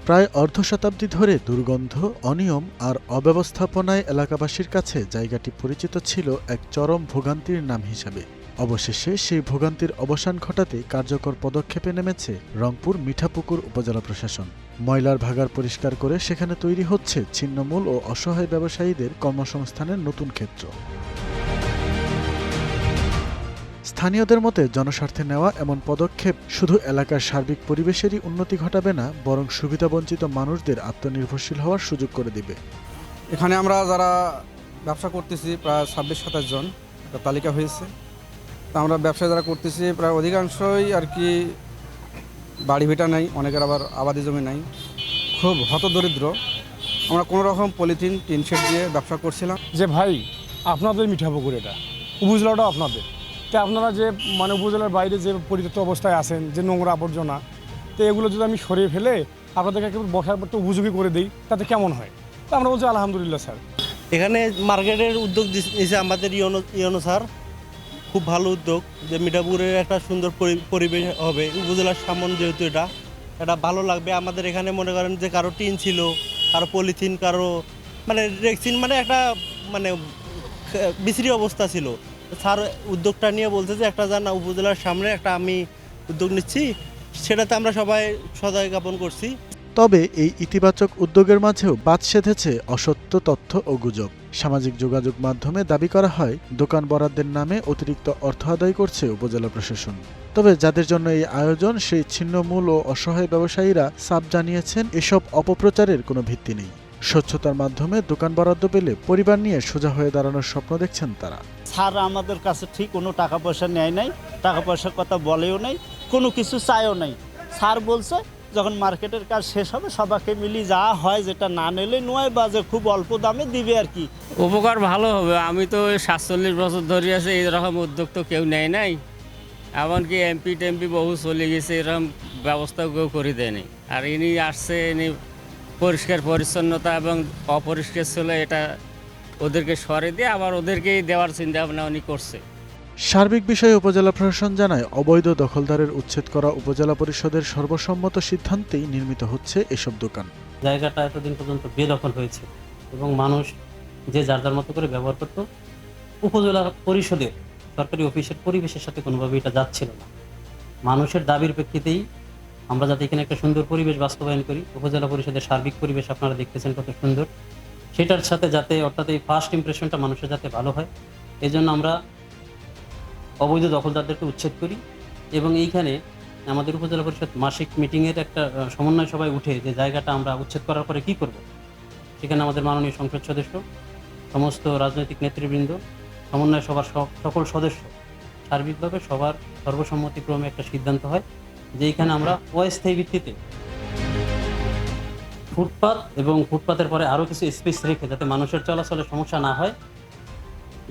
প্রায় অর্ধ শতাব্দী ধরে দুর্গন্ধ, অনিয়ম আর অব্যবস্থাপনায় এলাকাবাসীর কাছে জায়গাটি পরিচিত ছিল এক চরম ভোগান্তির নাম হিসাবে। অবশেষে সেই ভোগান্তির অবসান ঘটাতে কার্যকর পদক্ষেপে নেমেছে রংপুর মিঠাপুকুর উপজেলা প্রশাসন। ময়লার ভাগাড় পরিষ্কার করে সেখানে তৈরি হচ্ছে ছিন্নমূল ও অসহায় ব্যবসায়ীদের কর্মসংস্থানের নতুন ক্ষেত্র। স্থানীয়দের মতে জনস্বার্থে নেওয়া এমন পদক্ষেপ শুধু এলাকার সার্বিক পরিবেশেরই উন্নতি ঘটাবে না, বরং সুবিধাবঞ্চিত মানুষদের আত্মনির্ভরশীল হওয়ার সুযোগ করে দিবে। এখানে আমরা যারা ব্যবসা করতেছি প্রায় 26-27 জন একটা তালিকা হয়েছে। তা আমরা ব্যবসা যারা করতেছি প্রায় অধিকাংশই আর কি বাড়ি ভিটা নাই, অনেকের আবার আবাদি জমি নাই, খুব হতদরিদ্র। আমরা কোনো রকম পলিথিন টিন শেড দিয়ে ব্যবসা করছিলাম। যে ভাই আপনাদের মিঠাপুকুর, এটা উপজেলাটা আপনাদের, তো আপনারা যে মানে উপজেলার বাইরে যে পরিত্যক্ত অবস্থায় আছেন, যে নোংরা আবর্জনা, তো এগুলো যদি আমি সরিয়ে ফেলে আপনাদেরকে একেবারে বসার পর উপযোগী করে দিই, তাতে কেমন হয়? তো আমরা বলছি আলহামদুলিল্লাহ স্যার। এখানে মার্কেটের উদ্যোগ নিয়েছে আমাদের ইয়নো স্যার, খুব ভালো উদ্যোগ যে মিঠাপুকুরের একটা সুন্দর পরিবেশ হবে। উপজেলার সামনে যেহেতু এটা ভালো লাগবে আমাদের। এখানে মনে করেন যে কারো টিন ছিল, কারো পলিথিন, কারো মানে রেক্সিন, মানে একটা মানে বিশ্রী অবস্থা ছিল। স্যার উদ্যোগটা নিয়ে বলতে যে একটা জানা উপজেলার সামনে একটা আমি উদ্যোগ নিচ্ছি, সেটাতে আমরা সবাই সদয় জ্ঞাপন করছি। তবে এই ইতিবাচক উদ্যোগের মাঝেও বাদ সেধেছে অসত্য তথ্য ও গুজব। সামাজিক যোগাযোগ মাধ্যমে দাবি করা হয় দোকান বরাদ্দের নামে অতিরিক্ত অর্থ আদায় করছে উপজেলা প্রশাসন। তবে যাদের জন্য এই আয়োজন সেই ছিন্নমূল ও অসহায় ব্যবসায়ীরা সাফ জানিয়েছেন এসব অপপ্রচারের কোনো ভিত্তি নেই। স্বচ্ছতার মাধ্যমে দোকান বরাদ্দ পেলে পরিবার নিয়ে সোজা হয়ে দাঁড়ানোর স্বপ্ন দেখছেন তারা। স্যার আমাদের কাছে ঠিক কোনো টাকা পয়সা নেয় নাই, টাকা পয়সার কথা বলেও নাই, কোনো কিছু চায়ও নাই। স্যার বলছে যখন মার্কেটের কাজ শেষ হবে সবাইকে মিলি যা হয়, যেটা না নিলে নয় বা যে খুব অল্প দামে দিবে আর কি। উপকার ভালো হবে। আমি তো 47 বছর ধরে আছে, এরকম উদ্যোগ তো কেউ নেয় নাই। এমনকি এমপি টেমপি বহু চলে গেছে, এরকম ব্যবস্থা কেউ করে দেয়নি। আর ইনি আসছে, ইনি পরিষ্কার পরিচ্ছন্নতা এবং অপরিষ্কার ছিল এটা ওদেরকে সরে দিয়ে আবার ওদেরকেই দেওয়ার চিন্তা ভাবনা উনি করছে। সার্বিক বিষয়ে উপজেলা প্রশাসন জানায় অবৈধ দখলদারের উচ্ছেদ করা উপজেলা পরিষদের সর্বসম্মত সিদ্ধান্তেই নির্মিত হচ্ছে এসব দোকান। জায়গাটা এতদিন পর্যন্ত বেদখল হয়েছে এবং মানুষ যে যার যার মতো করে ব্যবহার করত। উপজেলা পরিষদের সরকারি অফিসের পরিবেশের সাথে কোনোভাবে এটা যাচ্ছিল না। মানুষের দাবির প্রেক্ষিতেই আমরা যাতে এখানে একটা সুন্দর পরিবেশ বাস্তবায়ন করি, উপজেলা পরিষদের সার্বিক পরিবেশ আপনারা দেখতেছেন কত সুন্দর, সেটার সাথে যাতে অর্থাৎ এই ফার্স্ট ইমপ্রেশনটা মানুষের যাতে ভালো হয়, এই জন্য আমরা অবৈধ দখলদারদেরকে উচ্ছেদ করি। এবং এইখানে আমাদের উপজেলা পরিষদ মাসিক মিটিংয়ের একটা সমন্বয় সভায় উঠে যে জায়গাটা আমরা উচ্ছেদ করার পরে কী করব, সেখানে আমাদের মাননীয় সংসদ সদস্য, সমস্ত রাজনৈতিক নেতৃবৃন্দ, সমন্বয় সভার সকল সদস্য সার্বিকভাবে সবার সর্বসম্মতিক্রমে একটা সিদ্ধান্ত হয় যে এইখানে আমরা অস্থায়ী ভিত্তিতে ফুটপাত এবং ফুটপাতের পরে আরও কিছু স্পেস রেখে যাতে মানুষের চলাচলের সমস্যা না হয়,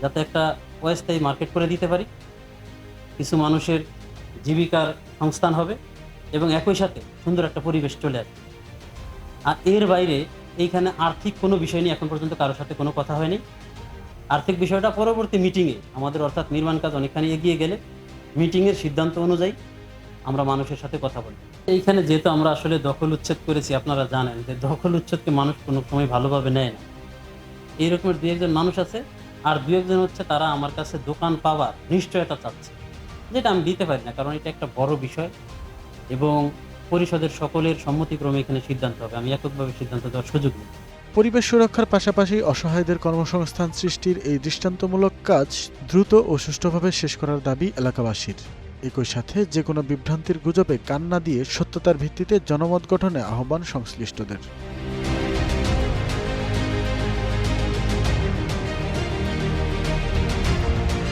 যাতে একটা অস্থায়ী মার্কেট করে দিতে পারি, কিছু মানুষের জীবিকার সংস্থান হবে এবং একই সাথে সুন্দর একটা পরিবেশ চলে আসবে। আর এর বাইরে এইখানে আর্থিক কোনো বিষয় নিয়ে এখন পর্যন্ত কারোর সাথে কোনো কথা হয়নি। আর্থিক বিষয়টা পরবর্তী মিটিংয়ে আমাদের অর্থাৎ নির্মাণ কাজ অনেকখানি এগিয়ে গেলে মিটিংয়ের সিদ্ধান্ত অনুযায়ী আমরা মানুষের সাথে কথা বলি। এইখানে যেহেতু আমরা আসলে দখল উচ্ছেদ করেছি, আপনারা জানেন যে দখল উচ্ছেদকে মানুষ কোনো সময় ভালোভাবে নেয় না। এই রকমের 2-1 মানুষ আছে, আর 2-1 হচ্ছে তারা আমার কাছে দোকান পাওয়ার নিশ্চয়তা চাচ্ছে, যেটা আমি দিতে পারি না, কারণ এটা একটা বড় বিষয় এবং পরিষদের সকলের সম্মতিক্রমে এখানে সিদ্ধান্ত হবে। আমি এককভাবে সিদ্ধান্ত দেওয়ার সুযোগ নেই। পরিবেশ সুরক্ষার পাশাপাশি অসহায়দের কর্মসংস্থান সৃষ্টির এই দৃষ্টান্তমূলক কাজ দ্রুত ও সুষ্ঠুভাবে শেষ করার দাবি এলাকাবাসীর। একই সাথে যে কোনো বিভ্রান্তির গুজবে কান না দিয়ে সত্যতার ভিত্তিতে জনমত গঠনে আহ্বান সংশ্লিষ্টদের।